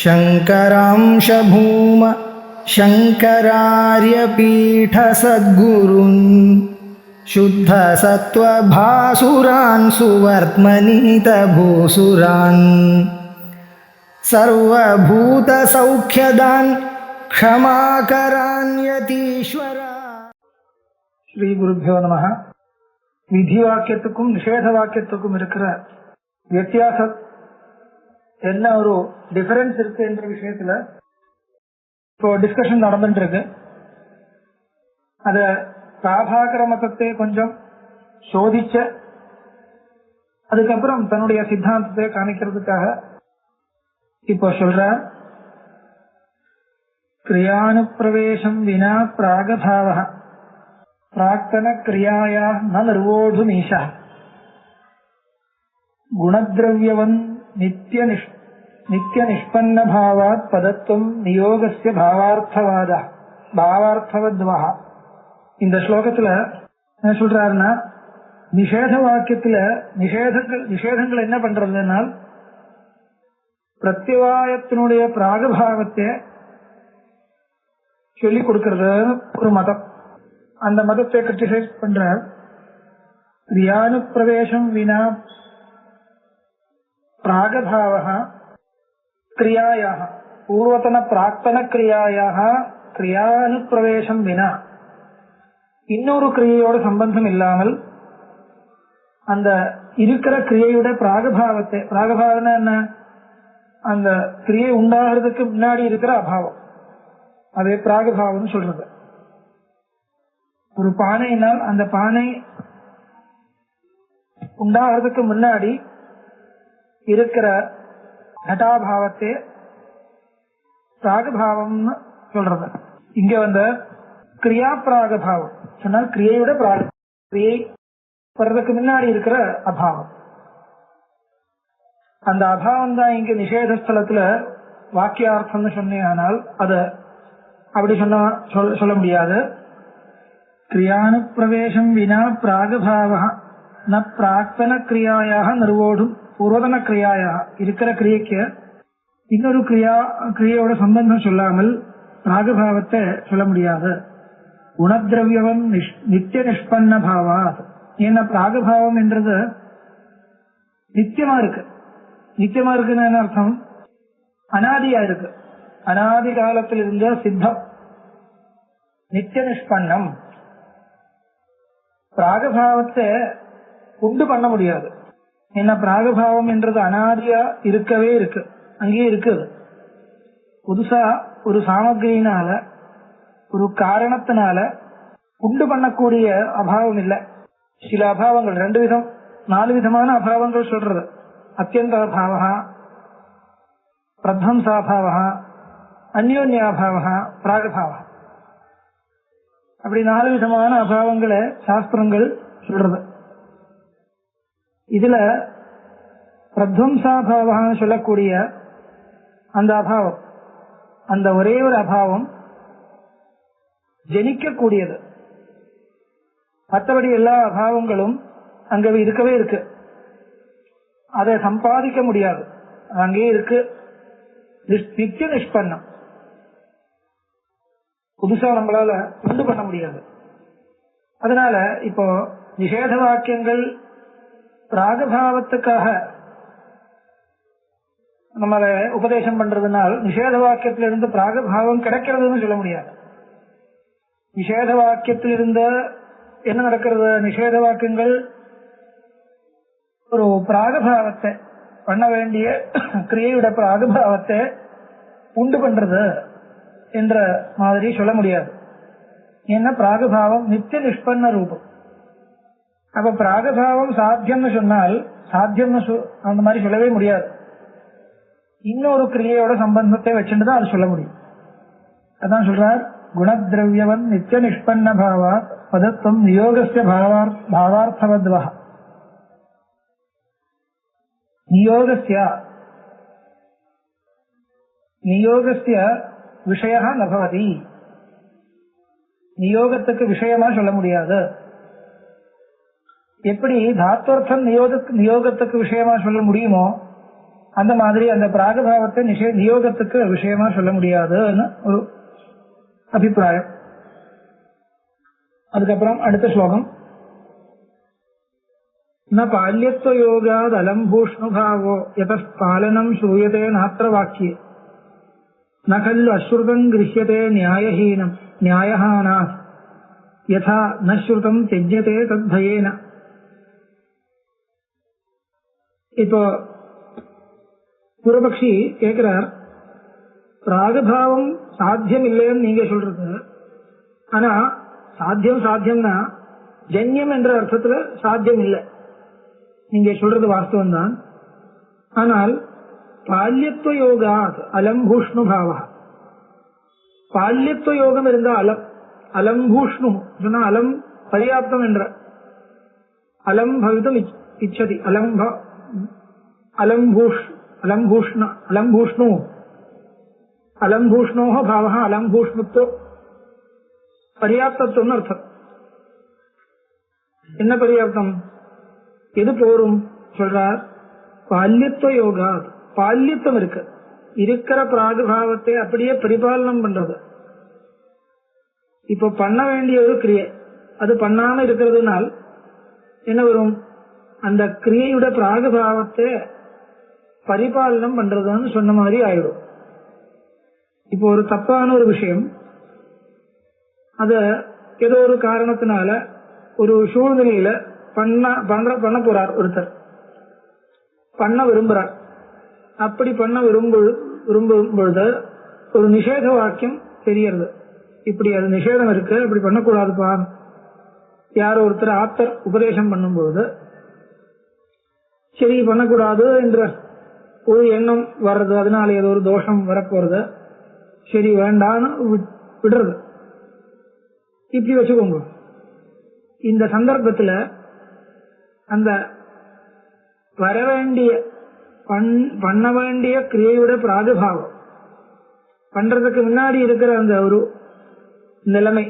शङ्करांश भूम शङ्करार्यपीठसद्गुरून् शुद्धसत्त्वभासुरान् सुवर्त्मनीतभूसुरान् सर्वभूतसौख्यदान् क्षमाकरान् यतीश्वरा. ஸ்ரீ குருभ्यो நமः. விதி வாக்கியத்துக்கும் நிஷேத வாக்கியத்துக்கும் இருக்கிற வித்தியாசம் என்ன, ஒரு டிஃபரன்ஸ் இருக்கு என்ற விஷயத்துல இப்போ டிஸ்கஷன் நடந்துட்டு இருக்கு. அத பிராபாகர மதத்தை கொஞ்சம் சோதிச்ச அதுக்கப்புறம் தன்னுடைய சித்தாந்தத்தை காமிக்கிறதுக்காக இப்போ சொல்ற, கிரியானுப்பிரவேசம் வினா பிராகபாவ பிராக்தன கிரியாயா ந நிர்வோடுமீஷ குணத்ரவ்யவன் நித்திய நிஷ்பன்ன பாவாத் பதத்துவம் நியோகஸ்ய பாவார்த்தவத்வா. இந்த ஸ்லோகத்துல என்ன சொல்றாருன்னா, நிஷேத வாக்கியத்துல நிஷேதங்கள் என்ன பண்றதுன்னா, பிரத்யவாயத்தினுடைய பிராகபாவத்தை சொல்லிக் கொடுக்கறது ஒரு மதம். அந்த மதத்தை கிரிட்டிசைஸ் பண்ற, கிரியானுப்பிரவேசம் வினா பிராகபாவः கிரியாயாः பூர்வதன பிராக்தன கிரியாயாः கிரியானுப்பிரவேசம் வினா, இன்னொரு கிரியையோட சம்பந்தம் இல்லாமல் அந்த இருக்கிற கிரியையோட பிராகபாவத்தை, பிராகபாவம் என்ன, அந்த கிரியை உண்டாகிறதுக்கு முன்னாடி இருக்கிற அபாவம், அதே பிராகபாவம் சொல்றது. ஒரு பானையினால் அந்த பானை உண்டாகிறதுக்கு முன்னாடி இருக்கிற கட்டாபாவத்தை பிராகபாவம்னு சொல்றது. இங்க வந்து கிரியா பிராகபாவம் சொன்னால் கிரியையோட கிரியை வர்றதுக்கு முன்னாடி இருக்கிற அபாவம், அந்த அபாவம் தான் இங்க நிஷேத ஸ்தலத்துல வாக்கியார்த்தம்னு சொன்னால் அத அப்படி சொல்ல முடியாது. கிரியானுப்பிரவேசம் வினா பிராகபாவ ந பிராக்தன கிரியாயாக நிர்வோடும் பூர்வதன கிரியாயாக இருக்கிற கிரியைக்கு இன்னொரு கிரியையோட சம்பந்தம் சொல்லாமல் பிராகபாவத்தை சொல்ல முடியாது. குணத்ரவியவன் நித்திய நிஷ்பன்ன பாவா. ஏன்னா பிராகபாவம் என்றது நித்தியமா இருக்கு. நித்தியமா இருக்குன்னு அர்த்தம், அனாதியா இருக்கு. அனாதி காலத்தில் இருந்த சித்தம் நித்திய நிஷ்பன்னம். பிராகபாவத்தை உண்டு பண்ண முடியாது. ஏன்னா பிராகபாவம் என்றது அனாதியா இருக்கவே இருக்கு, அங்கேயே இருக்குது. புதுசா ஒரு சாமகிரியினால ஒரு காரணத்தினால உண்டு பண்ணக்கூடிய அபாவம் இல்லை. சில அபாவங்கள் 2 விதம் 4 விதமான அபாவங்கள் சொல்றது. அத்தியந்த அபாவா, பிரத்வம்சாபாவா, அந்யோன்யாபாவா, பிராகபாவா. அப்படி 4 விதமான அபாவங்களை சாஸ்திரங்கள் சொல்றது. இதுல பிரத்வம்சாபாவன்னு சொல்லக்கூடிய அந்த அபாவம், அந்த ஒரே ஒரு அபாவம் ஜனிக்கக்கூடியது. மற்றபடி எல்லா அபாவங்களும் அங்க இருக்கவே இருக்கு, அதை சம்பாதிக்க முடியாது, அங்கே இருக்கு. நித்திய நிஷ்பன்னம், புதுசா நம்மளால உண்டு பண்ண முடியாது. அதனால இப்போ நிஷேத வாக்கியங்கள் பிராகபாவத்துக்காக நம்மள உபதேசம் பண்றதுனால் நிஷேத வாக்கியத்திலிருந்து பிராகபாவம் கிடைக்கிறதுன்னு சொல்ல முடியாது. நிஷேத வாக்கியத்திலிருந்து என்ன நடக்கிறது, நிஷேத வாக்கியங்கள் ஒரு பிராகபாவத்தை பண்ண வேண்டிய கிரியையோட பிராகபாவத்தை உண்டு பண்றது என்ற மாதிரி சொல்ல முடியாது. ஏன்னா பிராகபாவம் நித்திய நிஷ்பன்ன ரூபம். அப்ப பிராகபாவம் சாத்தியம்னு சொன்னால் சாத்தியம் அந்த மாதிரி சொல்லவே முடியாது. இன்னொரு கிரியையோட சம்பந்தத்தை வச்சுட்டுதான் அது சொல்ல முடியும். அதான் சொல்றார், குணத்ரவியவன் நித்திய நிஷ்பன்ன பாவா பதத்துவம் நியோகஸ்ய பாவார்த்தவத்வா. நியோகஸ்ய விஷயா நபவதி. நியோகத்துக்கு விஷயமா சொல்ல முடியாது. எப்படி தாத்வர்த்தம் நியோகத்துக்கு விஷயமா சொல்ல முடியுமோ அந்த மாதிரி அந்த பிராகபாவத்தை நியோகத்துக்கு விஷயமா சொல்ல முடியாதுன்னு ஒரு அபிப்பிராயம். அதுக்கப்புறம் அடுத்த ஸ்லோகம். ந பால்யத்வ யோகாத் அலம்பூஷ்ணுபாவோ யதः பாலனம் ஸ்ரூயதே நாத்ர வாக்கியே ந கல்லு அஸ்ருதம் கிருஹ்யதே நியாயஹீனம் நியாயஹானாத் யதா ந ஸ்ருதம் த்யஜ்யதே தத்பயேன. இப்போ பூர்வபக்ஷி கேட்கிறார், பிராகபாவம் சாத்தியம் இல்லைன்னு நீங்க சொல்றது, ஆனா சாத்தியம்னா ஜன்யம் என்ற அர்த்தத்துல சாத்தியம் இல்லை, நீங்க சொல்றது வாஸ்தவம் தான். ஆனால் பால்யத்துவ யோகாத் அலம்பூஷ்ணு பாவா, பால்யத்துவ யோகம் இருந்தா அலம்பூஷ்ணு சொன்னா அலம் பர்யாப்தம் என்ற அலம் பவிதம் இச்சதி அலம்பூஷ்ணோ பாவா அலம்பூஷ்ணுத்தோ பர்யாப்தத்துவம்னு அர்த்தம். என்ன பர்யாப்தம், எது போரும் சொல்றார்? பால்யத்துவ யோகா, பால்யத்துவம் இருக்கிற பிராதுபாவத்தை அப்படியே பரிபாலனம் பண்றது. இப்போ பண்ண வேண்டிய ஒரு கிரியை அது பண்ணாம இருக்கிறதுனால் என்ன வரும்? அந்த கிரியையோட பிராதுபாவத்தை பரிபாலனம் பண்றதுன்னு சொன்ன மாதிரி ஆயிடும். இப்போ ஒரு தப்பான ஒரு விஷயம், அத ஏதோ ஒரு காரணத்தினால ஒரு சூழ்நிலையில பண்ண போறார் ஒருத்தர், பண்ண விரும்புறார். அப்படி பண்ண விரும்பும் பொழுது ஒரு நிஷேத வாக்கியம் தெரியறது, இப்படி அது நிஷேதம் இருக்கு, அப்படி பண்ணக்கூடாதுப்பா. யாரோ ஒருத்தர் ஆத்தர் உபதேசம் பண்ணும்போது சரி பண்ணக்கூடாது என்ற ஒரு எண்ணம் வர்றது, அதனால ஏதோ ஒரு தோஷம் வரப்போறது, சரி வேண்டான்னு விடுறது. இப்படி வச்சுக்கோங்க. இந்த சந்தர்ப்பத்துல அந்த வரவேண்டிய பண்ண வேண்டிய கிரியையோட பிராதுபாவம் பண்றதுக்கு முன்னாடி இருக்கிற அந்த ஒரு நிலைமை,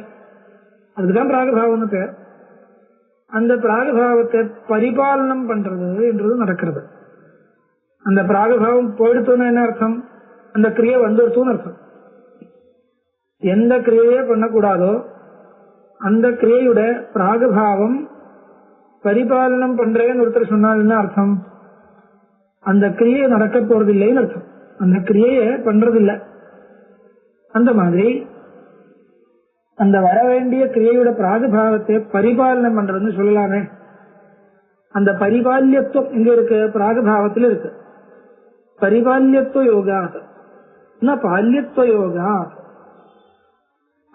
அதுக்குதான் பிராதுபாவம்னு பேர். அந்த பிராதுபாவத்தை பரிபாலனம் பண்றது என்றது நடக்கிறது. அந்த பிராதுபாவம் போயிடுத்தோன்னு என்ன அர்த்தம்? அந்த கிரியை வந்துடுத்தோன்னு அர்த்தம். எந்த கிரியையே பண்ணக்கூடாதோ அந்த கிரியையோட பிராதுபாவம் பரிபாலனம் பண்றேன்னு ஒருத்தர் சொன்னால் என்ன அர்த்தம்? அந்த கிரியை நடக்க போறதில்லைன்னு அர்த்தம், அந்த கிரியையை பண்றதில்லை. அந்த மாதிரி அந்த வரவேண்டிய கிரியையோட பிராதுபாவத்தை பரிபாலனம் பண்றதுன்னு சொல்லலாமே. அந்த பரிபால்யத்துவம் எங்க இருக்கு? பிராதுபாவத்தில் இருக்கு. பரிபால்யத்துவ யோகா பால்யத்துவ யோகா.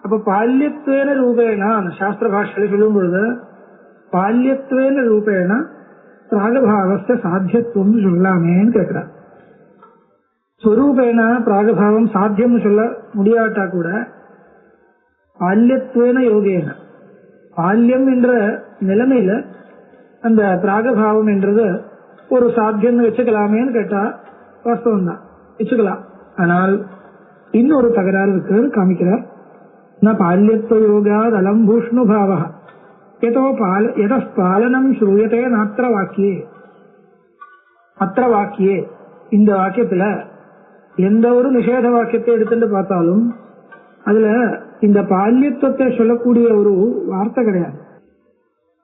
அப்ப பால்யத்துவேன ரூபேண சாஸ்திர பாஷையில சொல்லும் பொழுது பால்யத்துவேன ரூபேண பிராகபாவஸ்த சாத்தியத்துவம் சொல்லலாமேன்னு கேட்கிறார். ஸ்வரூபேன பிராகபாவம் சாத்தியம்னு சொல்ல முடியாட்டா கூட பால்யத்துவேன யோகேன, பால்யம் என்ற நிலைமையில அந்த பிராகபாவம் என்றது ஒரு சாத்தியம் வச்சுக்கலாமேன்னு கேட்டா வாஸ்தவம் தான், வச்சுக்கலாம். ஆனால் இன்னொரு தகராறு இருக்கு, காமிக்கிறார். பால்யத்துவ யோகாத் அலம்பூஷ்ணு பாவா யதः பாலனம் ஸ்ரூயதே நாத்திர வாக்கியே. அத்திர வாக்கியே, இந்த வாக்கியத்துல எந்த ஒரு நிஷேத வாக்கியத்தை எடுத்துட்டு பார்த்தாலும் அதுல இந்த பால்யத்துவத்தை சொல்லக்கூடிய ஒரு வார்த்தை கிடையாது.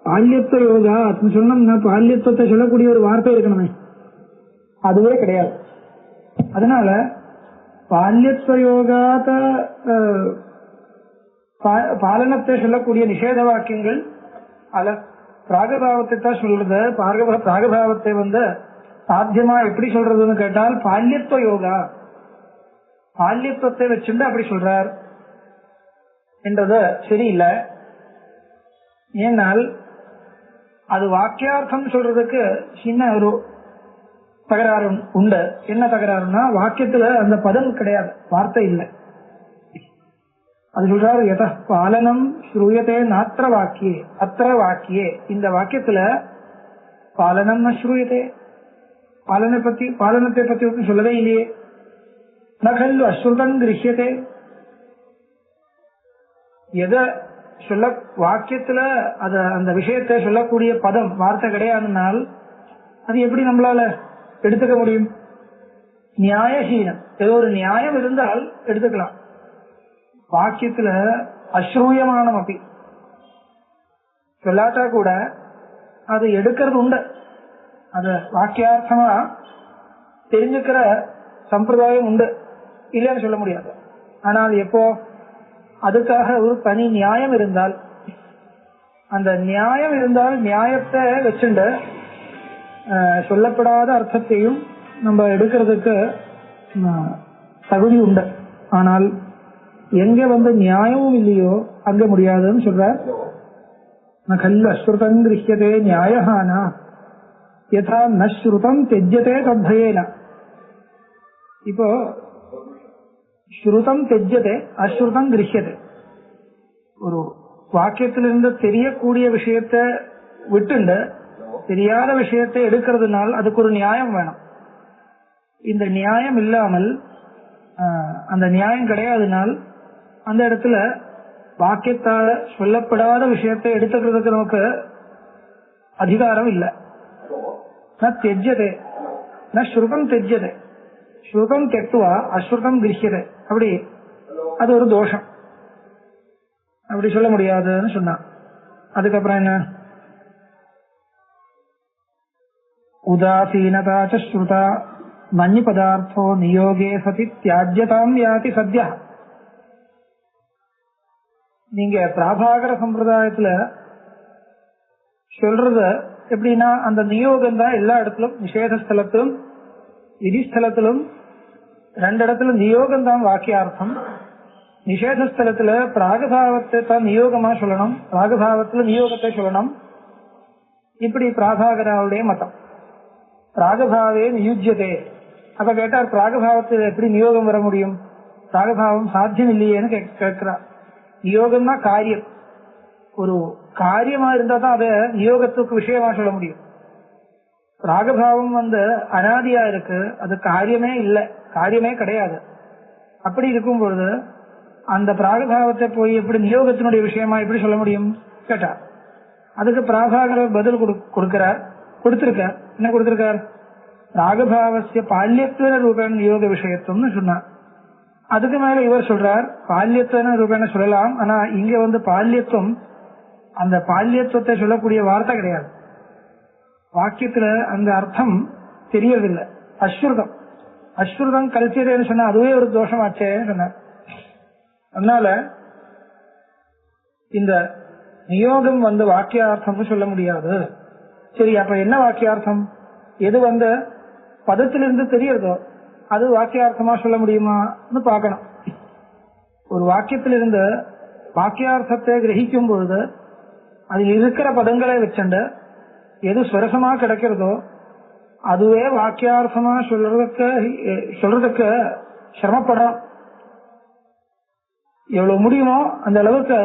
பால்யத்துவ யோகா சொன்னோம்னா பால்யத்துவத்தை சொல்லக்கூடிய ஒரு வார்த்தை இருக்கணுமே, அதுவே கிடையாது. அதனால பால்யத்துவ யோகாத பாலனத்தை சொல்லக்கூடிய நிஷேத வாக்கியங்கள் பிராகபாவத்தை தான் சொல்றது. பிராகபாவத்தை சாத்தியமா எப்படி சொல்றதுன்னு கேட்டால் பால்யத்துவ யோகா, பால்யத்துவத்தை வச்சுட்டு அப்படி சொல்றார் என்றது சரியில்லை. ஏனால் அது வாக்கியார்த்தம் சொல்றதுக்கு சின்ன ஒரு தகராறு உண்டு. என்ன தகராறுனா, வாக்கியத்துல அந்த பதம் கிடையாது, வார்த்தை இல்லை. அது சொல்றாரு யதः பாலனம் ஸ்ரூயதே நாத்திர வாக்கியே அத்திர வாக்கியே. இந்த வாக்கியத்துல பாலனம் ந ஸ்ரூயதே, பாலனத்தை பத்தி ஒன்றும் சொல்லவே இல்லையே. ந கல்லு அஸ்ருதம் கிருஹ்யதே, எதை சொல்ல வாக்கியத்துல அந்த விஷயத்தை சொல்லக்கூடிய பதம் வார்த்தை கிடையாதுனால் அது எப்படி நம்மளால எடுத்துக்க முடியும்? நியாயஹீனம், ஏதோ ஒரு நியாயம் இருந்தால் எடுத்துக்கலாம். வாக்கியத்துல அஸ்ரூயமானம் அப்படி சொல்லாட்டா கூட அது எடுக்கிறது உண்டு. அத வாக்கியார்த்தமா தெரிஞ்சுக்கிற சம்பிரதாயம் உண்டு, இல்லைன்னு சொல்ல முடியாது. ஆனால் எப்போ அதுக்காக ஒரு தனி நியாயம் இருந்தால், அந்த நியாயம் இருந்தால் நியாயத்தை வச்சுண்டு சொல்லப்படாத அர்த்தத்தையும் நம்ம எடுக்கிறதுக்கு தகுதி உண்டு. ஆனால் எங்க நியாயமும் இல்லையோ அங்க முடியாதுன்னு சொல்ற. கல்ல ஸ்ருதம் கிரஹ்யதே நியாயஹானா யதா ந ஸ்ருதம் தெஜ்யதே தத்பயேன. இப்போ ஸ்ருதம் தெஜ்யதே அஸ்ருதம் கிரஹ்யதே. ஒரு வாக்கியத்திலிருந்து தெரியக்கூடிய விஷயத்தை விட்டுண்டு தெரியாத விஷயத்தை எடுக்கிறதுனால் அதுக்கு ஒரு நியாயம் வேணும். இந்த நியாயம் இல்லாமல் அந்த நியாயம் கிடையாதுனால் அந்த இடத்துல வாக்கியத்தால சொல்லப்படாத விஷயத்தை எடுத்துக்கிறதுக்கு நமக்கு அதிகாரம் இல்லை. ந தெஜ்யதே ந ஸ்ருதம் தெஜ்யதே ஸ்ருதம் தெக்துவா அஸ்ருதம் கிரஹ்யதே. அப்படி அது ஒரு தோஷம், அப்படி சொல்ல முடியாதுன்னு சொன்னா. அதுக்கப்புறம் என்ன? உதாசீனதா ச ஸ்ருதா மன்ய பதார்த்தோ நியோகே சதி தியாஜ்யதாம் யாதி சத்யா. நீங்க பிராபாகர சம்பிரதாயத்துல சொல்றத எப்படின்னா, அந்த நியோகம் தான் எல்லா இடத்திலும், நிஷேத ஸ்தலத்திலும் விதிஸ்தலத்திலும் ரெண்டு இடத்துல நியோகம் தான் வாக்கியார்த்தம். நிஷேத ஸ்தலத்துல பிராகபாவத்தை தான் நியோகமா சொல்லணும், பிராகபாவத்துல நியோகத்தை சொல்லணும். இப்படி பிராபாகராவுடைய மதம். பிராகபாவே நியுஜ்யதே. அப்ப கேட்டார், பிராகபாவத்தில் எப்படி நியோகம் வர முடியும்? பிராகபாவம் சாத்தியம் இல்லையேன்னு கேட்கிறார். நியோகம்னா காரியம், ஒரு காரியமா இருந்தா தான் அதை நியோகத்துக்கு விஷயமா சொல்ல முடியும். ராகபாவம் அனாதியா இருக்கு, அது காரியமே இல்லை, காரியமே கிடையாது. அப்படி இருக்கும் பொழுது அந்த பிராகபாவத்தை போய் எப்படி நியோகத்தினுடைய விஷயமா எப்படி சொல்ல முடியும் கேட்டா, அதுக்கு பிராபாகரர் பதில் கொடுத்திருக்கார். என்ன கொடுத்திருக்கார்? ராகபாவசிய பால்யத்துவ ரூபேண நியோக விஷயத்துவம்னு சொன்னார். அதுக்கு மேல இவர் சொல்றார், பால்யத்துவ ரூபேண சொல்லலாம், ஆனா இங்க பால்யத்துவம், அந்த பால்யத்துவத்தை சொல்லக்கூடிய வார்த்தை கிடையாது. வாக்கியத்துல அந்த அர்த்தம் தெரியறதில்லை. அஸ்ருதம் அஸ்ருதம் கல்ச்சரேன்னு சொன்னா அதுவே ஒரு தோஷமாச்சேன்னு சொன்னார். அதனால இந்த நியோகம் வாக்கியார்த்தம் சொல்ல முடியாது. சரி, அப்ப என்ன வாக்கியார்த்தம்? எது பதத்திலிருந்து தெரியறதோ அது வாக்கியார்த்தமா சொல்ல முடியுமான்னு பார்க்கணும். ஒரு வாக்கியத்திலிருந்து வாக்கியார்த்தத்தை கிரகிக்கும் பொழுது அதில் இருக்கிற பதங்களை வச்சுண்டு எது சுரசமா கிடைக்கிறதோ அதுவே வாக்கியார்த்தமா சொல்றதுக்கு சிரமப்படுறோம். எவ்வளவு முடியுமோ அந்த அளவுக்கு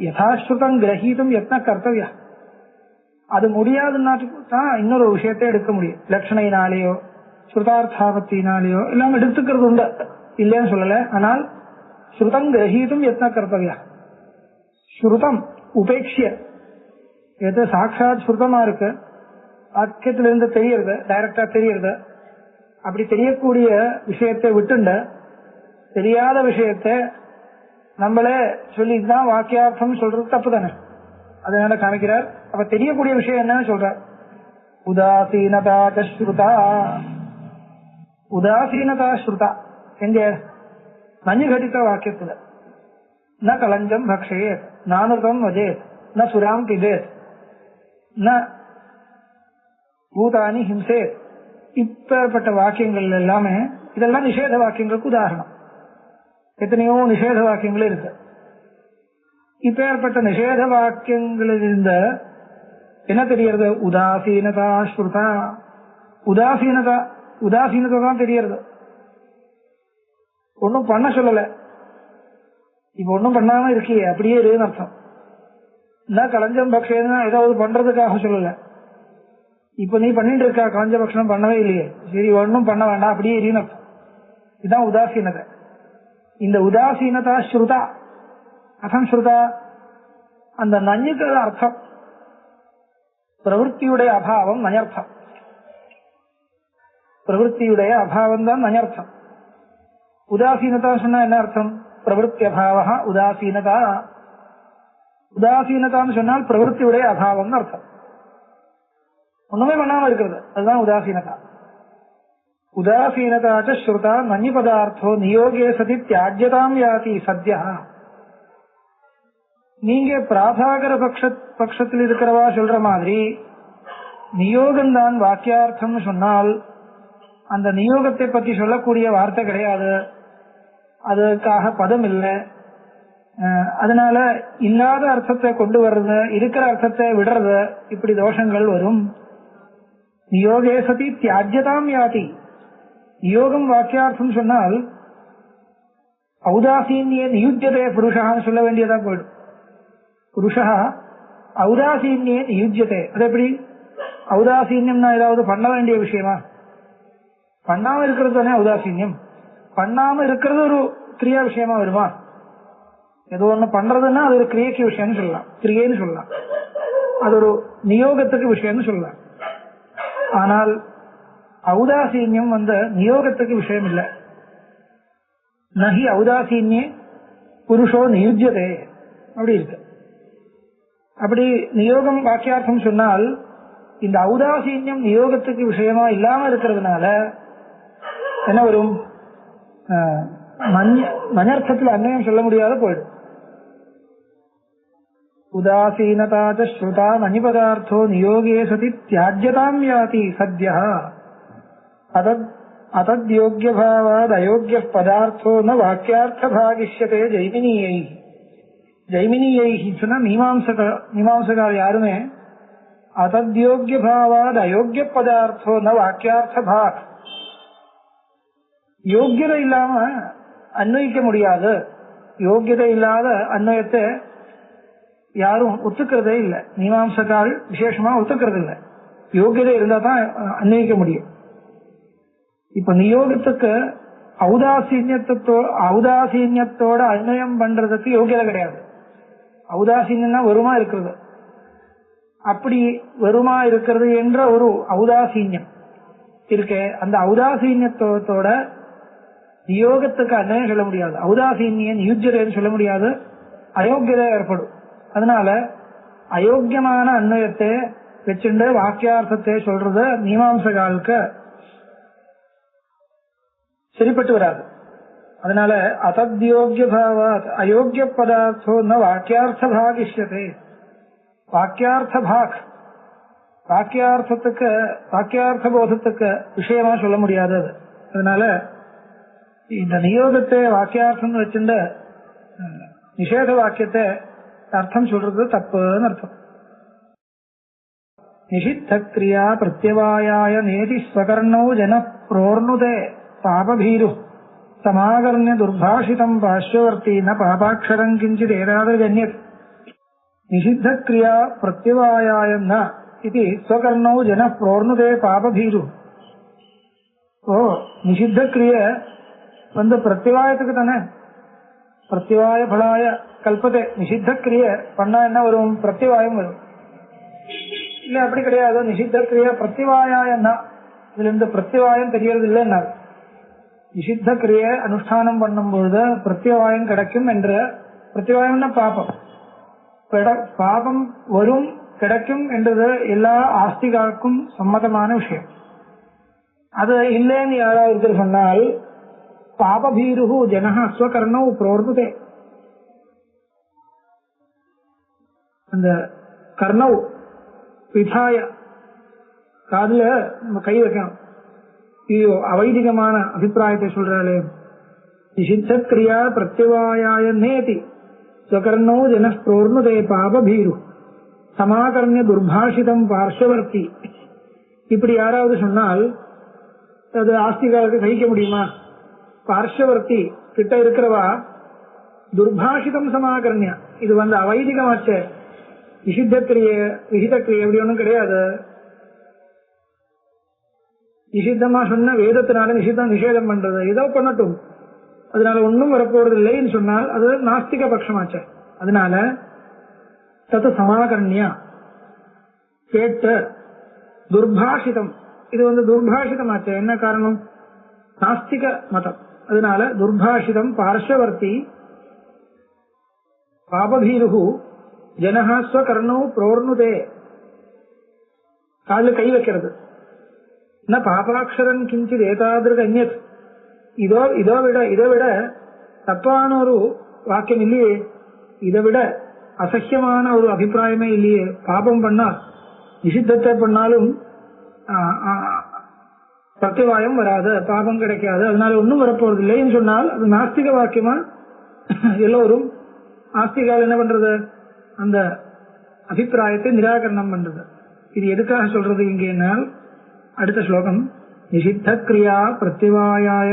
யதாஸ்ருதம் கிரகீதம் எத்தனை கர்த்தவியா. அது முடியாதுன்னா தான் இன்னொரு விஷயத்தை எடுக்க முடியும். லட்சணையினாலேயோ ஸ்ருதார்த்தாபத்தினாலேயோ எல்லாம் எடுத்துக்கிறது உண்டு, இல்லைன்னு சொல்லல. ஆனால் ஸ்ருதம் கிரகீதம் எத்தனை கர்த்தவியா. ஸ்ருதம் உபேட்சிய எது சாட்சாத் ஸ்ருதமா இருக்கு, வாக்கியத்திலிருந்து தெரியறது, டைரக்டா தெரியறது, அப்படி தெரியக்கூடிய விஷயத்தை விட்டுண்ட தெரியாத விஷயத்தை நம்மளே சொல்லிதான் வாக்கியார்த்தம் சொல்றது தப்பு தானே. அதனால காமிக்கிறார். அப்ப தெரியக்கூடிய விஷயம் என்னன்னு சொல்றார். உதாசீனதா ஸ்ருதா. உதாசீனதா ஸ்ருதா எங்க? நஞ்சுகடித்த வாக்கியத்துல ந கலஞ்சம் பக்ஷேத் நானுதம் வஜேத் ந சுராம் பிதேத் ந பூதானி ஹிம்சேத். இப்பேற்பட்ட வாக்கியங்கள் எல்லாமே இதெல்லாம் நிஷேத வாக்கியங்களுக்கு உதாரணம். எத்தனையோ நிஷேத வாக்கியங்கள் இருக்கு. இப்பேற்பட்ட நிஷேத வாக்கியங்களில் இருந்த என்ன தெரியறது? உதாசீனதா ஸ்ருதா. உதாசீனதா தான் தெரியறது. ஒன்னும் பண்ண சொல்லல. இப்ப ஒன்னும் பண்ணாம இருக்கியே, அப்படியே இருக்குன்னு அர்த்தம். என்ன கலஞ்சம் பக்ஷேன்னா ஏதாவது பண்றதுக்காக சொல்லல. இப்ப நீ பண்ணிட்டு இருக்கா, கலஞ்ச பட்சம் பண்ணவே இல்லையே, சரி ஒன்னும் பண்ண வேண்டாம், அப்படியே இருக்குன்னு அர்த்தம். இதுதான் உதாசீனதை. இந்த உதாசீனதா ஸ்ருதா அசம்ஸ்ருதா. அந்த நஞ்சுக்கு அர்த்தம் பிரவருத்தியுடைய அபாவம் நயர்த்தம். பிரவருத்தியுடைய அபாவம் தான் அனர்த்தம். உதாசீனதா சொன்னா என்ன அர்த்தம்? பிரவருத்தி அபாவா உதாசீனதா. உதாசீனதான்னு சொன்னால் பிரவருத்தியுடைய அபாவம்னு அர்த்தம். ஒண்ணுமே பண்ணாம இருக்கிறது, அதுதான் உதாசீனதா. உதாசீனதாச்ச ஸ்ருதா மன்ய பதார்த்தோ நியோகே சதி தியாஜ்யதாம் யாதி சத்யா. நீங்க பிராபாகர பட்சத்தில் இருக்கிறவா சொல்ற மாதிரி நியோகம்தான் வாக்கியார்த்தம்னு சொன்னால் அந்த நியோகத்தை பத்தி சொல்லக்கூடிய வார்த்தை கிடையாது, அதுக்காக பதம் இல்லை. அதனால இல்லாத அர்த்தத்தை கொண்டு வர்றது, இருக்கிற அர்த்தத்தை விடுறது, இப்படி தோஷங்கள் வரும். நியோகே சதி தியாஜ்யதாம் யாதி. நியோகம் வாக்கியார்த்தம் சொன்னால் ஔதாசீன்யே நியுஜ்யதே புருஷான்னு சொல்ல வேண்டியதா போயிடும். புருஷா ஔதாசீன்யே நியுஜ்யதே. அது எப்படி? ஔதாசீன்யம்னா ஏதாவது பண்ண வேண்டிய விஷயமா? பண்ணாம இருக்கிறது தானே ஔதாசீன்யம். பண்ணாம இருக்கிறது ஒரு கிரியா விஷயமா வருமா? ஏதோ ஒண்ணு பண்றதுன்னா அது ஒரு கிரியைக்கு விஷயம்னு சொல்லலாம், கிரியைன்னு சொல்லலாம். அது ஒரு நியோகத்துக்கு விஷயம்னு சொல்லலாம். ஆனால் ஔதாசீன்யம் நியோகத்துக்கு விஷயம் இல்லை. நஹி ஔதாசீன்யே புருஷோ நியுஜ்யதே அப்படி இருக்கு. அப்படி நியோகம் வாக்கியார்த்தம் சொன்னால் இந்த ஔதாசீன்யம் நியோகத்துக்கு விஷயமா இல்லாம இருக்கிறதுனால என்ன வரும்? மனர்த்தத்தில் அன்வயம் சொல்ல முடியாத போயிடும். உதாசீனதாச்ச ஸ்ருதா மணிபதார்த்தோ நியோகே சதி தியாஜ்யதாம் யாதி சத்யா. அதத்யோக்ய பாவாத் அயோக்ய பதார்த்தோ ந வாக்கியார்த்த பாகிஷ்யதே ஜைமினியை. ஜைமினியை சொன்னா மீமாம்சகார் யாருமே அதத்யோக்ய பாவாத் அயோக்ய பதார்த்தோ ந வாக்கியார்த்த பாக். யோக்கியதை இல்லாம அன்வயிக்க முடியாது. யோக்கியதை இல்லாத அன்வயத்தை யாரும் ஒத்துக்கிறதே இல்லை. மீமாம்சகால் விசேஷமா ஒத்துக்கிறது இல்லை. யோக்கியதை இருந்தா தான் அன்வயிக்க முடியும். இப்ப நியோகத்துக்கு ஔதாசீன்யத்தோட அன்வயம் பண்றதுக்கு யோகியதை கிடையாது. ஔதாசீன்யம்னா வெறுமா இருக்கிறது. அப்படி வெறுமா இருக்கிறது என்ற ஒரு ஔதாசீன்யம் இருக்கே, அந்த ஔதாசீன்யத்தோட நியோகத்துக்கு அன்வயம் சொல்ல முடியாது. ஔதாசீன்யன் யுஜ்யதேன்னு சொல்ல முடியாது, அயோக்கியதை ஏற்படும். அதனால அயோக்கியமான அன்வயத்தை வச்சுட்டு வாக்கியார்த்தத்தை சொல்றது மீமாம்சகாலுக்கு சரிப்பட்டு வராது. அதனால அதத்யோக்ய பாவாத் அயோக்கிய பதார்த்தோ ந வாக்கியார்த்த பாகிஷ்யதே. வாக்கியார்த்த பாக் வாக்கியார்த்த போதத்துக்கு விஷயமா சொல்ல முடியாது. அதனால இந்த நியோகத்தை வாக்கியார்த்தம் வச்சுட்டு நிஷேத வாக்கியத்தை அர்த்தம் சொல்றது தப்புன்னு அர்த்தம். நிஷித்த கிரியா பிரத்யவாயாய நேதி ஸ்வகர்ணோ ஜன புரோர்ணுதே பாபபீரு சமாகர்ணிய துர்பாஷிதம் பாஷ்யவர்த்தி ந பாபாட்சரம் கிஞ்சித் ஏதாதஜன்யத். நிஷித்த கிரியா பிரத்யவாயாய ந இது ஸ்வகர்ணோ ஜன புரோர்ணுதே பாபபீரு. நிஷித்த கிரிய பிரத்யவாயத்துக்கு தானே, பிரத்யவாய பலாய கல்பத்தை. நிஷித்த கிரிய பண்ணா என்ன வரும்? பிரத்யவாயம் வரும். இல்ல அப்படி கிடையாது. நிஷித்த கிரிய பிரத்யவாயன்னா இதுல இருந்து பிரத்யவாயம் தெரியறது இல்லைன்னா நிஷித்த கிரிய அனுஷ்டானம் பண்ணும்போது பிரத்யவாயம் கிடைக்கும் என்ற பிரத்யவாயம்னா பாபம். பாபம் வரும் கிடைக்கும் என்றது எல்லா ஆஸ்திகாருக்கும் சம்மதமான விஷயம். அது இல்லைன்னு யாராவது சொன்னால் பாபபீரு ஜனஹ ஸ்வகர்ணோ புரோர்ணுதே. அந்த கர்ணவ் பிதாய காதுல நம்ம கை வைக்கணும். ஐயோ அவைதிகமான அபிப்பிராயத்தை சொல்றாளே. நிஷித்த கிரியா பிரத்யவாயாய நேதி ஸ்வகர்ணோ ஜன புரோர்ணுதே பாபபீரு சமாகர்ணிய துர்பாஷிதம் பார்ஷ்வவர்த்தி. இப்படி யாராவது சொன்னால் அது ஆஸ்திகாருக்கு சகிக்க முடியுமா? பார்ஷ்வவர்த்தி கிட்ட இருக்கிறவா துர்பாஷிதம் சமாகர்ணியா, இது அவைதிகமாச்சே, நிஷித்த கிரிய விஹித கிரிய எப்படி ஒன்றும் கிடையாது. நிஷித்தமா சொன்ன வேதத்தினால நிஷித்தம் நிஷேதம் பண்றது ஏதோ பண்ணட்டும், அதனால ஒன்னும் வரப்போறது இல்லைன்னு சொன்னால் அது நாஸ்திக பட்சமாச்சே. அதனால தத்து சமாகர்ணியா கேட்ட துர்பாஷிதம் இது துர்பாஷிதமாச்சு. என்ன காரணம்? நாஸ்திக மதம். அதனால துர்பாஷிதம் பார்ஸ்வவர்த்தி பாபபீருகு ஜனஹா ஸ்வகர்ணோ புரோர்ணுதே. காதுல கை வைக்கிறது. ந பாபாட்சரன் கிஞ்சித் ஏதாதிருக் அந்யத். இதை விட தப்பான ஒரு வாக்கியம் இல்லையே, இதை விட அசக்கியமான ஒரு அபிப்பிராயமே இல்லையே. பாபம் பண்ணா நிஷித்தத்தை பண்ணாலும் பிரத்திவாயம் வராது, பாபம் கிடைக்காது, அதனால ஒன்னும் வரப்போறது இல்லைன்னு சொன்னால் அது நாஸ்திக வாக்கியமா? எல்லோரும் ஆஸ்திகால் என்ன பண்றது? அந்த அபிப்பிராயத்தை நிராகரணம் பண்றது. இது எதுக்காக சொல்றது இங்கே? அடுத்த ஸ்லோகம் நிஷித்த கிரியா பிரத்திவாயாய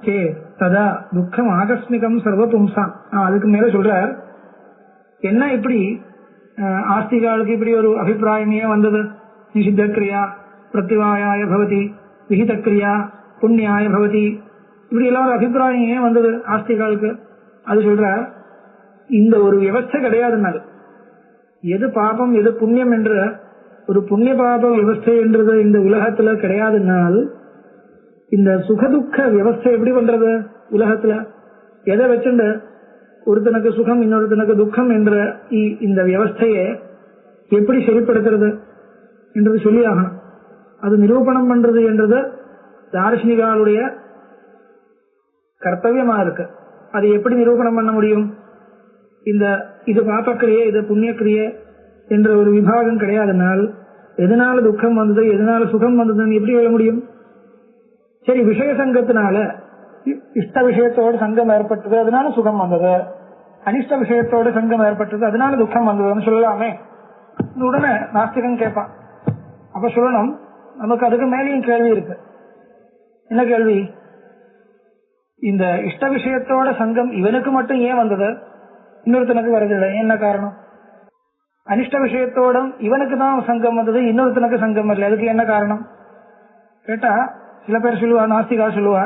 சே ததா துக்கம் ஆகஸ்மிகம் சர்வபும்சாம். அதுக்கு மேல சொல்றார், என்ன இப்படி ஆஸ்திகாலுக்கு இப்படி ஒரு அபிப்பிராயமே வந்தது? நிஷித்த கிரியா பிரத்திவாயாய பவதி, விஹித கிரியா புண்ணியாய பவதி, இப்படி எல்லாம் ஒரு அபிப்பிராயம் ஏன் வந்தது ஆஸ்திகாலுக்கு? அது சொல்ற, இந்த ஒரு வியவஸ்தை கிடையாதுனால், எது பாபம் எது புண்ணியம் என்ற ஒரு புண்ணிய பாப வியவஸ்தை என்றது இந்த உலகத்துல கிடையாதுனால், இந்த சுகதுக்க வியவஸ்தை எப்படி பண்றது உலகத்துல? எதை வச்சுண்டு ஒருத்தனுக்கு சுகம் இன்னொருத்தனுக்கு துக்கம் என்ற இந்த வியவஸ்தையை எப்படி சரிப்படுத்துறது என்றது சொல்லி ஆகணும். அது நிரூபணம் பண்றது என்றது தார்ஷனிகாலுடைய கர்த்தவியமா இருக்கு. அது எப்படி நிரூபணம் பண்ண முடியும்? இது பாபக்கிரியை இது புண்ணியக்கிரியை என்ற ஒரு விபாகம் கிடையாதுனால், எதனால துக்கம் வந்தது எதனால சுகம் வந்ததுன்னு எப்படி சொல்ல முடியும்? சரி, விஷய சங்கத்தினால இஷ்ட விஷயத்தோடு சங்கம் ஏற்பட்டது அதனால சுகம் வந்தது, அனிஷ்ட விஷயத்தோடு சங்கம் ஏற்பட்டது அதனால துக்கம் வந்ததுன்னு சொல்லலாமே. உடனே நாஸ்திகன் கேட்பான். அப்ப சொல்லணும், நமக்கு அதுக்கு மேலேயும் கேள்வி இருக்கு. என்ன கேள்வி? இந்த இஷ்ட விஷயத்தோட சங்கம் இவனுக்கு மட்டும் ஏன் வந்தது, இன்னொருத்தனுக்கு வரதில்லை? என்ன காரணம்? அனிஷ்ட விஷயத்தோடும் இவனுக்கு தான் சங்கம் வந்தது, இன்னொருத்தனுக்கு சங்கம் வரல, அதுக்கு என்ன காரணம் கேட்டா சில பேர் சொல்லுவா, நாஸ்திகா சொல்லுவா,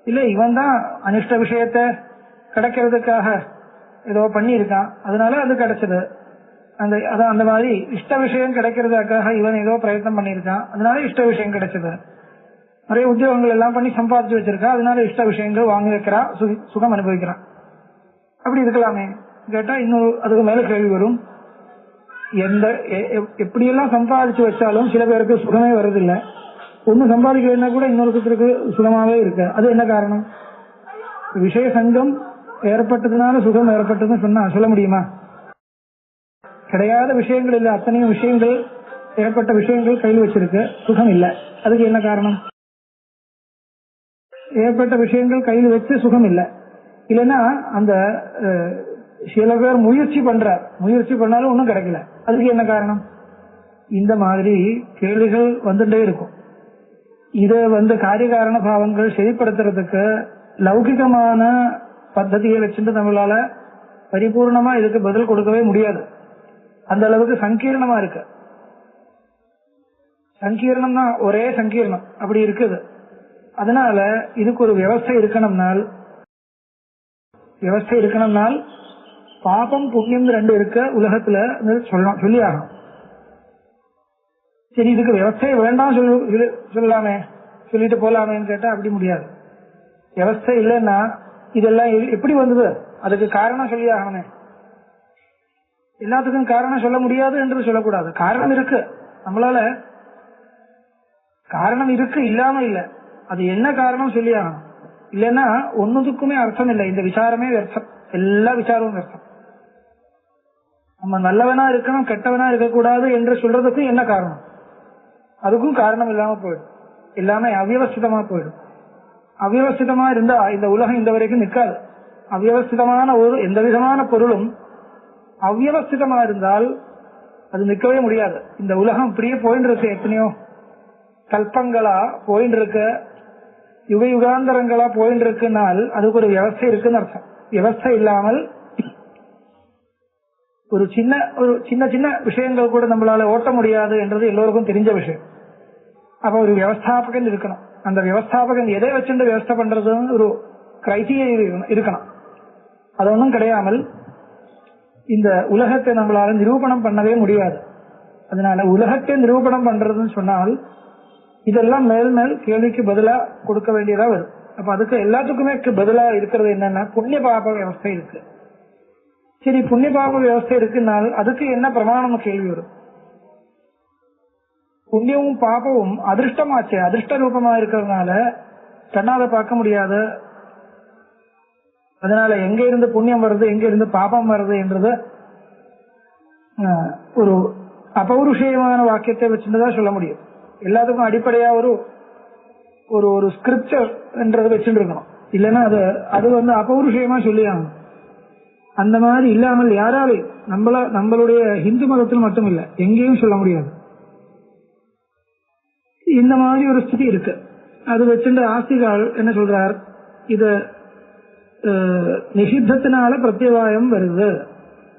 இல்ல இவன் தான் அனிஷ்ட விஷயத்தை கிடைக்கிறதுக்காக ஏதோ பண்ணி இருக்கான் அதனால அது கிடைச்சது. அந்த மாதிரி இஷ்ட விஷயம் கிடைக்கிறதுக்காக இவன் ஏதோ பிரயத்னம் பண்ணியிருக்கான் அதனால இஷ்ட விஷயம் கிடைச்சது. நிறைய உத்தியோகங்கள் எல்லாம் பண்ணி சம்பாதிச்சு வச்சிருக்கான் அதனால இஷ்ட விஷயங்கள் வாங்கி வைக்கிறான், சுகம் அனுபவிக்கிறான். அப்படி இருக்கலாமே கேட்டா இன்னும் அதுக்கு மேல கேள்வி வரும். எப்படியெல்லாம் சம்பாதிச்சு வச்சாலும் சில பேருக்கு சுகமே வருதில்லை. ஒண்ணு சம்பாதிக்கலைன்னா கூட இன்னொருத்தருக்கு சுகமாவே இருக்கு. அது என்ன காரணம்? விஷய சங்கம் ஏற்பட்டதுனால சுகம் ஏற்பட்டதுன்னு சொன்னா சொல்ல முடியுமா? கிடையாத விஷயங்கள் இல்லை, அத்தனையும் விஷயங்கள் ஏற்பட்ட விஷயங்கள் கையில் வச்சிருக்கு, சுகம் இல்லை. அதுக்கு என்ன காரணம்? ஏற்பட்ட விஷயங்கள் கையில் வச்சு சுகம் இல்லை. இல்லைன்னா அந்த சில பேர் முயற்சி பண்ணாலும் ஒன்னும் கிடைக்கல, அதுக்கு என்ன காரணம்? இந்த மாதிரி கேள்விகள் வந்துட்டே இருக்கும். இத காரியகாரண பாவங்கள் சரிப்படுத்துறதுக்கு லௌகிகமான பద్ధதியை வச்சுட்டு நம்மளால பரிபூர்ணமா இதுக்கு பதில் கொடுக்கவே முடியாது. அந்த அளவுக்கு சங்கீர்ணமா இருக்கு. சங்கீர்ணம்னா ஒரே சங்கீர்ணம் அப்படி இருக்குது. அதனால இதுக்கு ஒரு வியவஸ்தை இருக்கணும்னால் பாபம் புண்ணியம் ரெண்டு இருக்க உலகத்துல சொல்லி ஆகணும். சரி, இதுக்கு வியவஸ்தையை வேண்டாம் சொல்லலாமே, சொல்லிட்டு போலாமேன்னு கேட்டா அப்படி முடியாது. வியவஸ்தை இல்லைன்னா இதெல்லாம் எப்படி வந்தது, அதுக்கு காரணம் சொல்லி ஆகணுமே. எல்லாத்துக்கும் காரணம் சொல்ல முடியாது என்று சொல்லக்கூடாது. காரணம் இருக்கு, நம்மளால காரணம் இருக்கு, இல்லாம இல்ல. அது என்ன காரணம் சொல்லி ஆகணும். இல்லைன்னா ஒன்னுக்குமே அர்த்தம் இல்லை. இந்த விசாரமே வியர்த்தம், எல்லா விசாரமும் வியர்த்தம். நம்ம நல்லவனா இருக்கணும் கெட்டவனா இருக்கக்கூடாது என்று சொல்றதுக்கும் என்ன காரணம்? அதுக்கும் காரணம் இல்லாம போயிடும். எல்லாமே அவ்யவஸ்திதமா போயிடும். அவ்யவஸ்திதமா இருந்தா இந்த உலகம் இந்த வரைக்கும் நிற்காது. அவ்யவஸ்திதமான ஒரு எந்த விதமான பொருளும் அவ்யவஸ்திதமா இருந்தால் அது நிற்கவே முடியாது. இந்த உலகம் இப்படியே போயிட்டு இருக்கு, எத்தனையோ கல்பங்களா போயிட்டு இருக்க, யுக யுகாந்தரங்களா போயிட்டு இருக்குனால் அதுக்கு ஒரு வியவஸ்தை இருக்குன்னு அர்த்தம். வியவஸ்தை இல்லாமல் ஒரு சின்ன சின்ன விஷயங்கள் கூட நம்மளால ஓட்ட முடியாது என்றது எல்லோருக்கும் தெரிஞ்ச விஷயம். அப்ப ஒரு வியவஸ்தாபகன் இருக்கணும். அந்த வியவஸ்தாபகன் எதை வச்சுட்டு வியவஸ்தை பண்றதுன்னு ஒரு கிரைட்டீரியா இருக்கணும். அது ஒன்றும் கிடையாமல் இந்த உலகத்தை நம்மளால நிரூபணம் பண்ணவே முடியாது. அதனால உலகத்தை நிரூபணம் பண்றதுன்னு சொன்னால் இதெல்லாம் மேல் மேல் கேள்விக்கு பதிலா கொடுக்க வேண்டியதா வரும். அப்ப அதுக்கு எல்லாத்துக்குமே பதிலா இருக்கிறது என்னன்னா புண்ணிய பாப வியவஸ்தை இருக்கு. சரி, புண்ணிய பாப வியவஸ்தை இருக்குனால் அதுக்கு என்ன பிரமாணம் கேள்வி வரும். புண்ணியமும் பாபமும் அதிர்ஷ்டமாச்சு, அதிர்ஷ்ட ரூபமா இருக்கிறதுனால கண்ணால பார்க்க முடியாது. அதனால எங்க இருந்து புண்ணியம் வருது எங்க இருந்து பாபம் வருது என்றது ஒரு அபௌருஷேயமான வாக்கியத்தை வச்சுதான் சொல்ல முடியும். எல்லாத்துக்கும் அடிப்படையா ஒரு ஒரு ஒரு ஸ்கிரிப்சர் என்றதை வச்சுட்டு இருக்கணும். இல்லைன்னா அது அபௌருஷேயமா சொல்லியாங்க. அந்த மாதிரி இல்லாமல் யாராலையும் நம்மளுடைய இந்து மதத்தில் மட்டும் இல்ல, எங்கேயும் சொல்ல முடியாது. இந்த மாதிரி ஒரு ஸ்திதி இருக்கு. அது வச்சுட்டு ஆஸ்திகால் என்ன சொல்றார், இது நிஷித்தத்தினால பிரத்யவாயம் வருது,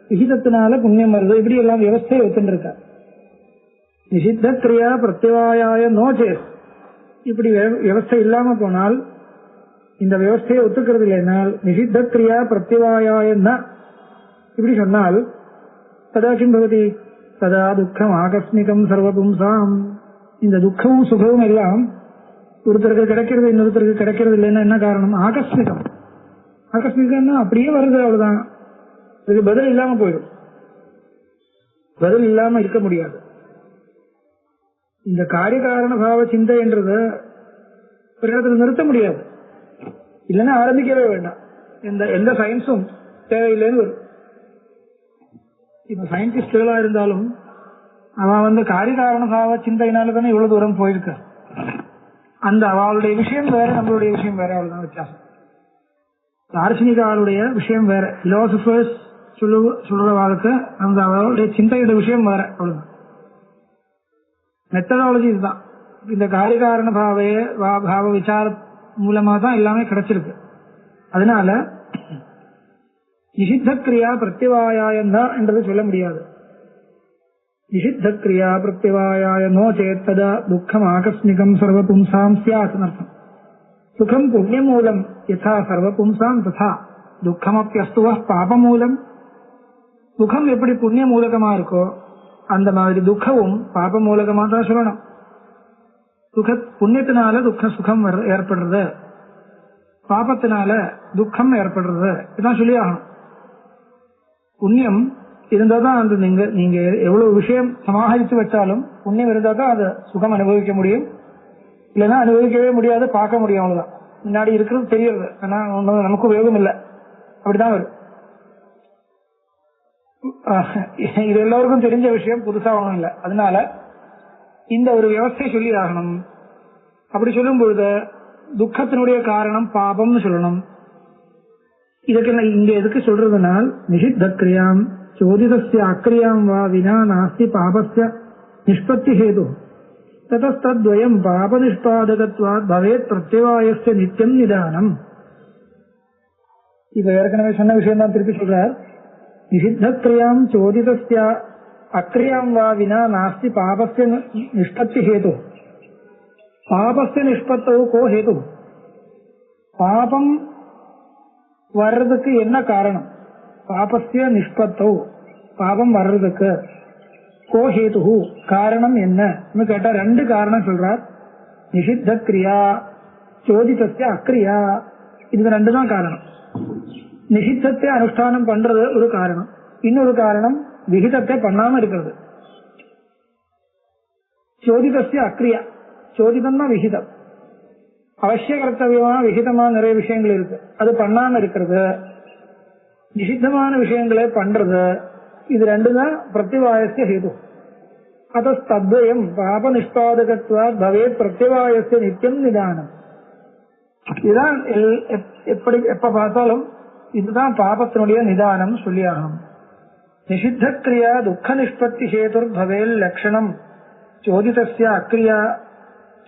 விகிதத்தினால புண்ணியம் வருது, இப்படி எல்லாம் வியவஸ்தையை வச்சுட்டு இருக்க. நிஷித்த கிரியா பிரத்யவாய நோச்சே, இப்படி வியவஸ்தை இல்லாம போனால், இந்த வியவஸ்தையை ஒத்துக்கிறது இல்லைனால் நிஷித்த கிரியா பிரத்யவாய இப்படி சொன்னால் ததா கிம் பவதி, ததா துக்கம் ஆகஸ்மிகம் சர்வபும்சாம். இந்த துக்கமும் சுகமும் எல்லாம் ஒருத்தருக்கு கிடைக்கிறது இன்னொருத்தருக்கு கிடைக்கிறது இல்லைன்னா என்ன காரணம்? ஆகஸ்மிகம். ஆகஸ்மிகம்னா அப்படியே வருது, அவ்வளவுதான். இதுக்கு பதில் இல்லாம போயிடும். பதில் இல்லாம இருக்க முடியாது. இந்த காரிய காரண பாவ சிந்தை என்றது ஒரு இடத்துல நிறுத்த முடியாது. இல்லைன்னா ஆரம்பிக்கவே வேண்டாம். எந்த சயின்ஸும் தேவையில்லைன்னு வரும். இப்ப சயின்டிஸ்டுகளா இருந்தாலும் அவன் காரிய காரண பாவ சிந்தையினால தானே இவ்வளவு தூரம் போயிருக்க. அந்த அவளுடைய விஷயம் வேற, நம்மளுடைய விஷயம் வேற, அவ்வளவுதான் வித்தியாசம். தார்சனிகாளுடைய விஷயம் வேற, பிலாசபர்ஸ் சொல்ற வாழ்க்கை அந்த அவளுடைய சிந்தையோட விஷயம் வேற, அவ்வளவுதான். மெத்தடாலஜி இதுதான். இந்த காரிகாரண பாவ விசார மூலமா தான் எல்லாமே கிடைச்சிருக்கு. அதனால நிஷித்த கிரியா பிரத்யவாயம் தான் என்றது சொல்ல முடியாது. நிஷித்த கிரியா பிரத்யவாய நோ சேத்ததா துக்கம் ஆகஸ்மிகம் சர்வபும்சாம் சியாத் அர்த்தம். சுகம் புண்ணியமூலம் யதா சர்வபும்சாம் ததா துக்கமப்யஸ்துவ பாபமூலம். சுகம் எப்படி புண்ணிய மூலகமா இருக்கோ அந்த மாதிரி துக்கமும் பாப மூலகமா தான் சொல்லணும். புண்ணியத்தினால சுகம் ஏற்படுறது, பாபத்தினால துக்கம் ஏற்படுறது, இதான் சொல்லி ஆகணும். புண்ணியம் இருந்தாதான் அந்த நீங்க எவ்வளவு விஷயம் சமாளித்து வச்சாலும் புண்ணியம் இருந்தாதான் அது சுகம் அனுபவிக்க முடியும். இல்லைன்னா அனுபவிக்கவே முடியாது, பார்க்க முடியும். அவ்வளவுதான். முன்னாடி இருக்கிறது தெரியறது, ஆனா நமக்கு உபயோகம் இல்லை. அப்படிதான் வரும். இது எல்லோருக்கும் தெரிஞ்ச விஷயம், புதுசா ஒண்ணும் இல்லை. அதனால இந்த ஒரு வியவஸ்தை சொல்லி ஆகணும். அப்படி சொல்லும் பொழுது துக்கத்தினுடைய காரணம் பாபம்னு சொல்லணும். இதுக்கு இங்க எதுக்கு சொல்றதுனால் நிஷித்த கிரியாம் சோதிதஸ்ய அக்ரியாம் வா வினா நாஸ்தி பாபஸ்ய நிஷ்பத்தி ஹேது ததஸ்தத்வயம் பாப நிஷ்பாதகத்வாத் பவேத் பிரத்யவாயஸ்ய நித்யம் நிதானம். இப்ப ஏற்கனவே சொன்ன விஷயம் தான் திருப்பி சொல்றார். நிஷித்த கிரியாம் சோதிதஸ்ய அக்ரியாம் வா வினா நாஸ்தி பாபஸ்ய நிஷ்பத்தி ஹேது. பாபஸ்ய நிஷ்பத்தோ கோ ஹேது? பாபம் வர்றதுக்கு என்ன காரணம்? பாபஸ்ய நிஷ்பத்தோ, பாபம் வர்றதுக்கு கோ ஹேது, காரணம் என்ன கேட்டா ரெண்டு காரணம் சொல்றார். நிஷித்த கிரியா சோதிதஸ்ய அக்ரியா, இது ரெண்டு தான் காரணம். நிஷித்தத்தை அனுஷ்டானம் பண்றது ஒரு காரணம், இன்னொரு காரணம் விகிதத்தை பண்ணாம இருக்கிறது. சோதிதஸ்ய அக்ரியா, சோதிதம் தான் விகிதம். அவசிய கர்த்தவியமான விகிதமான நிறைய விஷயங்கள் இருக்கு, அது பண்ணாம இருக்கிறது. நிஷித்தமான விஷயங்களை பண்றது, இது ரெண்டு தான் பிரத்யவாயஸ்ய ஹேது. அதஸ்தத்வயம் பாப நிஷ்பாதகத்வாத் பவேத் பிரத்யவாயஸ்ய நித்யம் நிதானம். இதுதான் எப்ப பார்த்தாலும் இதுதான் பாபத்தினுடைய நிதானம் சொல்லி ஆகணும். நிஷித்த கிரியா துக்க நிஷ்பத்தி ஹேதுர் பவேல் லட்சணம் சோதிதஸ்ய அக்ரியா,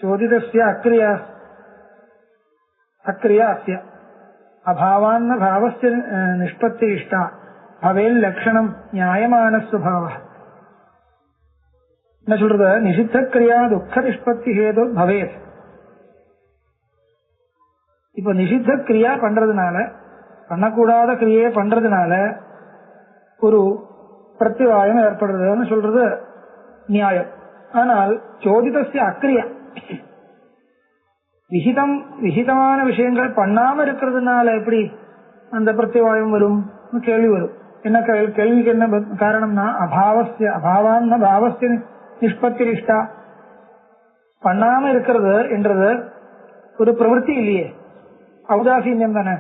சோதிதஸ்ய அக்ரியா அக்ரியா அஸ்ய அபாவான்ன பாவஸ்ய நிஷ்பத்தி இஷ்டா பவேல் லட்சணம் நியாயமான சுபாவ. என்ன சொல்றது? நிஷித்த கிரியா துக்க நிஷ்பத்தி ஹேதுர் பவேத். இப்ப நிஷித்த கிரியா பண்றதுனால, பண்ணக்கூடாத கிரியை பண்றதுனால ஒரு பிரத்யவாயம் ஏற்படுறதுன்னு சொல்றது நியாயம். ஆனால் சோதிதஸ்ய அக்ரியா, விகிதமான விஷயங்கள் பண்ணாம இருக்கிறதுனால எப்படி அந்த பிரத்யவாயம் வரும் கேள்வி வரும். என்ன கேள்விக்கு என்ன காரணம்னா அபாவான்ன பாவஸ்ய நிஷ்பத்தி இஷ்டா. பண்ணாம இருக்கிறது என்றது ஒரு பிரவൃத்தி இல்லையே, ஔதாசீன்யம் தானே.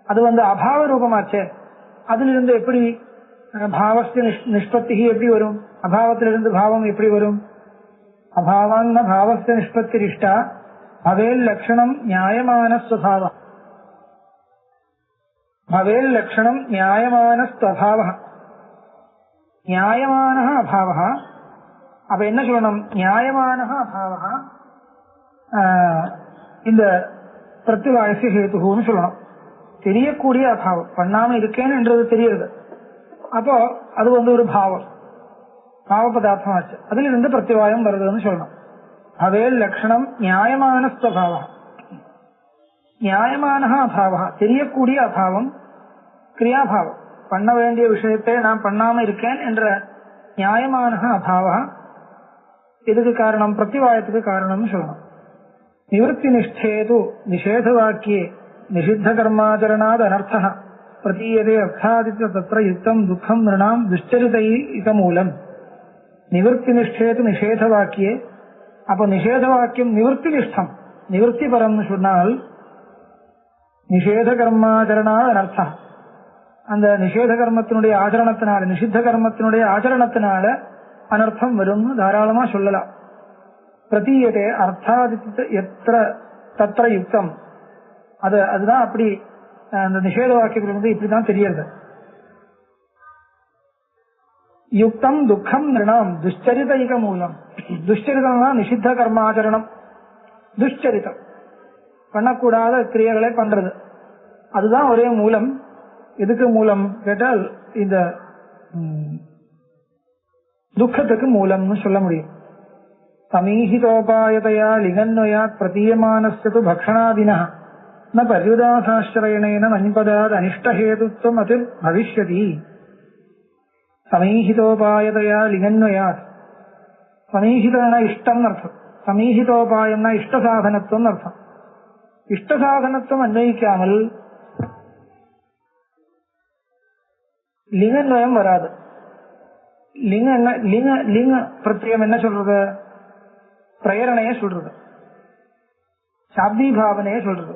அது அபாவ ரூபமாச்சே. அதிலிருந்து எப்படி பாவஸ்ய நிஷ்பத்தி எப்படி வரும்? அபாவத்திலிருந்து பாவம் எப்படி வரும்? அபாவான்ன பாவஸ்ய நிஷ்பத்தி இஷ்டா பவேல் லட்சணம் நியாயமான ஸ்வபாவம். பவேல் லட்சணம் நியாயமான ஸ்வபாவ நியாயமான அபாவ. அப்ப என்ன சொல்லணும்? நியாயமான அபாவ இந்த பிரத்யவாயசிய ஹேதுன்னு சொல்லணும். தெரியக்கூடிய அபாவம், பண்ணாம இருக்கேன் என்றது தெரியுது. அப்போ அது ஒரு பாவம், பாவ பதார்த்தம் ஆச்சு. அதுல இருந்து பிரத்யவாயம் வருதுன்னு சொல்லணும். பவேல் லட்சணம் நியாயமான ஸ்வபாவ. நியாயமான அபாவ தெரியக்கூடிய அபாவம், கிரியாபாவம். பண்ண வேண்டிய விஷயத்தை நான் பண்ணாம இருக்கேன் என்ற நியாயமான அபாவ இதுக்கு காரணம், பிரத்யவாயத்துக்கு காரணம்னு சொல்லணும். நிவர்த்தி நிஷ்டேது நிஷேத வாக்கியே நிஷித்த கர்மாச்சரணாத் அனர்த்த பிரதீயதே அர்த்தாதித்ய தத்ர யுக்தம் துக்கம் நிருணாம் துஷ்சரிதை இத மூலம். நிவர்த்தி நிஷ்டேது நிஷேத வாக்கியே. அப்போ நிஷேத வாக்கியம் நிவர்த்தி நிஷ்டம், நிவர்த்தி பரம்னு சொன்னால் நிஷேத கர்மாச்சரணாத் அனர்த்த. அந்த நிஷேத கர்மத்தினுடைய ஆச்சரணத்தினால, நிஷித்த கர்மத்தினுடைய ஆச்சரணத்தினால அனர்த்தம் வரும் தாராளமா சொல்லலாம். பிரதீயதே அர்த்தாதித்ய எத்திர தத்ர யுக்தம். அதுதான் அப்படி அந்த நிஷேத வாக்கியத்திலிருந்து இப்படிதான் தெரியுது. யுக்தம் துக்கம் நிருணாம் துஷ்சரித மூலம். துஷ்சரிதம்னா நிஷித்த கர்மாச்சரணம். துஷ்சரிதம் பண்ணக்கூடாத கிரியைகளை பண்றது, அதுதான் ஒரே மூலம். எதுக்கு மூலம் கேட்டால் இந்த துக்கத்துக்கு மூலம்னு சொல்ல முடியும். சமீஹிதோபாயதையா லிங்கன்வயாத் பிரதீயமானஸ்ய து பக்ஷணாதினா ந பர்யுதாசாஸ்ரயணேன மணிபதாத் அனிஷ்டஹேதுத்வம் அதிர் பவிஷ்யதி. சமீஹிதோபாயதையா லிங்கன்வயாத். சமீஹிதம்னா இஷ்டம் அர்த்தம், சமீஹிதோபாயம்னா இஷ்டசாதனத்துவம் அர்த்தம். இஷ்டசாதனத்துவம் அன்வயிக்காமல் லிங்கன்வயம் வராது. லிங்க பிரத்யம் என்ன சொல்றது? பிரேரணைய சொல்றது, சாப்தி பாவனைய சொல்றது.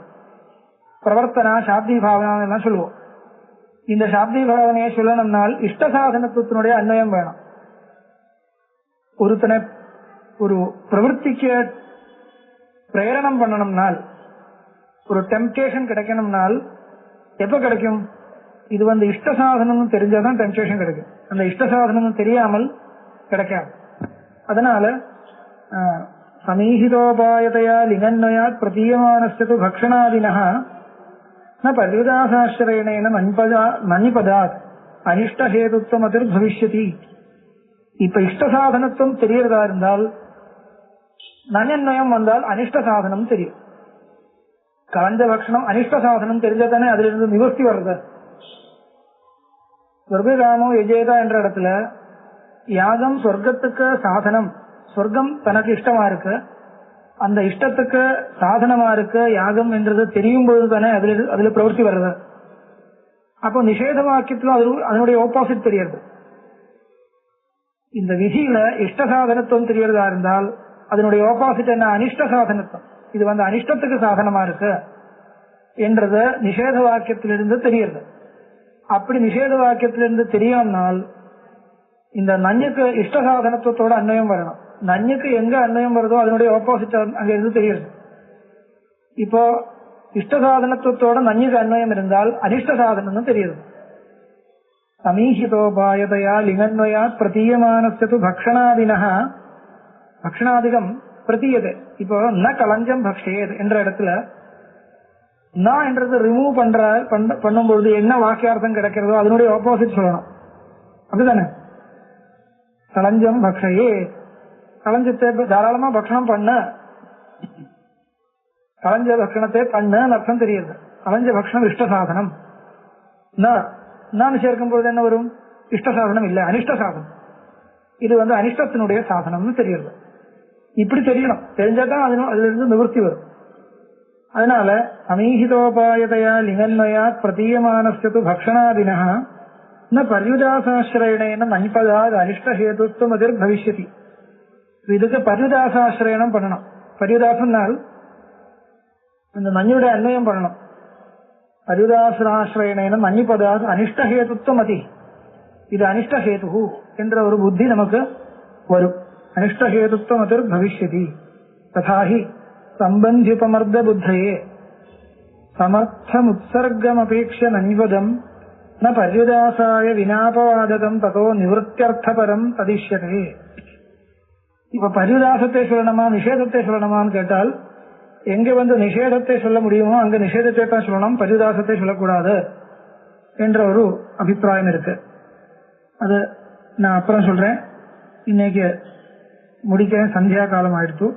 பிரவர்த்தனா சாப்தி பாவனா சொல்லுவோம். இந்த சாப்தி பாவனையை சொல்லணும்னால் இஷ்டசாதனத்துவத்தினுடைய அன்வயம் வேணும். ஒருத்தனை ஒரு பிரவൃத்திக்கு பிரேரணம் பண்ணணும்னால், ஒரு டெம்ப்டேஷன் கிடைக்கணும்னால் எப்ப கிடைக்கும்? இது இஷ்டசாதனம் தெரிஞ்சாதான் டெம்ப்டேஷன் கிடைக்கும். அந்த இஷ்டசாதனம் தெரியாமல் கிடைக்காது. அதனால சமீஹிதோபாயதையா லிங்கன்வயாத் பிரதீயமானஸ்ய து பக்ஷணாதினஹ ந பர்யுதாசாஸ்ரயணேன மணிபதாத் அனிஷ்டஹேதுத்வம் அதிர் பவிஷ்யதி. இப்ப இஷ்டசாதனத்துவம் தெரியறதா இருந்தால் நன்யன்வயம் வந்தால் அனிஷ்ட சாதனம் தெரியும். கலஞ்ச பக்ஷணம் அனிஷ்ட சாதனம் தெரிஞ்சதானே அதுல இருந்து நிவர்த்தி வருது. சொர்க்ககாமோ எஜேதா என்ற இடத்துல யாகம் சொர்க்கத்துக்கு சாதனம், சொர்க்கம் தனக்கு இஷ்டமா இருக்கு, அந்த இஷ்டத்துக்கு சாதனமா இருக்கு யாகம் என்றது தெரியும் பொழுது தானே அதுல பிரவൃத்தி வருது. அப்போ நிஷேத வாக்கியத்திலும் அதனுடைய ஆப்போசிட் தெரியுது. இந்த விதியில இஷ்ட சாதனத்துவம் தெரியறதா இருந்தால் அதனுடைய ஆப்போசிட் என்ன? அனிஷ்ட சாதனத்துவம். இது அனிஷ்டத்துக்கு சாதனமா இருக்கு என்றது நிஷேத வாக்கியத்திலிருந்து தெரியுது. அப்படி நிஷேத வாக்கியத்திலிருந்து தெரியாமல் இந்த நஞ்சுக்கு இஷ்ட சாதனத்துவத்தோட அன்வயம் வரணும். நஞ்சுக்கு எங்க அன்வயம் வருதோ அதனுடைய ஆப்போசிட் அங்க இருந்து தெரியுது. இப்போ இஷ்ட சாதனத்துவத்தோட நஞ்சுக்கு அன்வயம் இருந்தால் அனிஷ்ட சாதனம் தெரியுது. சமீஹிதோபாயதையா லிங்கன்வயாத் பிரதீயமானஸ்ய து பக்ஷணாதினஹ. பக்ஷணாதிகம் பிரதீயதை. இப்போ ந கலஞ்சம் பக்ஷேத் என்ற இடத்துல நான் என்றது ரிமூவ் பண்ணும்பொழுது என்ன வாக்கியார்த்தம் கிடைக்கிறதோ அதனுடைய ஆப்போசிட் சொல்லணும். அப்படிதானே? கலஞ்சம் பக்ஷையே, களஞ்சத்தை தாராளமா பக்ஷணம் பண்ண, களஞ்ச பக்ஷணத்தை பண்ண அர்த்தம் தெரியுது. களஞ்ச பக்ஷணம் இஷ்ட சாதனம். நான் சேர்க்கும் பொழுது என்ன வரும்? இஷ்ட சாதனம் இல்ல, அனிஷ்ட சாதனம். இது அனிஷ்டத்தினுடைய சாதனம்னு தெரியுது. இப்படி தெரியணும். தெரிஞ்சாதான் அதுல இருந்து நிவர்த்தி வரும். அதனால அமீஹிதோபாயதையா லிங்கன்மயா பிரதீயமானஸ்து பக்ஷணாதினா ந பர்யுதாசாசிரயணேன மணிபதாத் அனிஷ்டஹேதுத்துவம் அதிர் பவிஷ்யதி. இதுக்கு பர்யுதாசாசிரயணம் பண்ணணும். பர்யுதாசனால் இந்த மண்ணுடைய அன்வயம் பண்ணணும். பர்யுதாசாசிரயணேன மணிபதாத் அனிஷ்டஹேதுத்துவம் அதி. இது அனிஷ்டஹேது என்ற ஒரு புத்தி நமக்கு வரும். அனிஷ்டஹேதுத்துவம் அதிர் பவிஷ்யதி. ததாஹி சம்பந்தியுபமர்த புத்தயே சமர்த்தமுத்சர்கமபேக்ஷ நனிவதம் ந பர்யுதாசாய வினாபவாதகம் ததோ நிவர்த்தியர்த்தபரம் ததிஷ்யதே. இப்ப பர்யுதாசத்தை சொல்லணுமா நிஷேதத்தை சொல்லணுமான்னு கேட்டால், எங்க நிஷேதத்தை சொல்ல முடியுமோ அங்க நிஷேதத்தை தான் சொல்லணும், பர்யுதாசத்தை சொல்லக்கூடாது என்ற ஒரு அபிப்பிராயம் இருக்கு. அது நான் அப்புறம் சொல்றேன். இன்னைக்கு முடிக்க சந்தியா காலம் ஆயிடுத்து.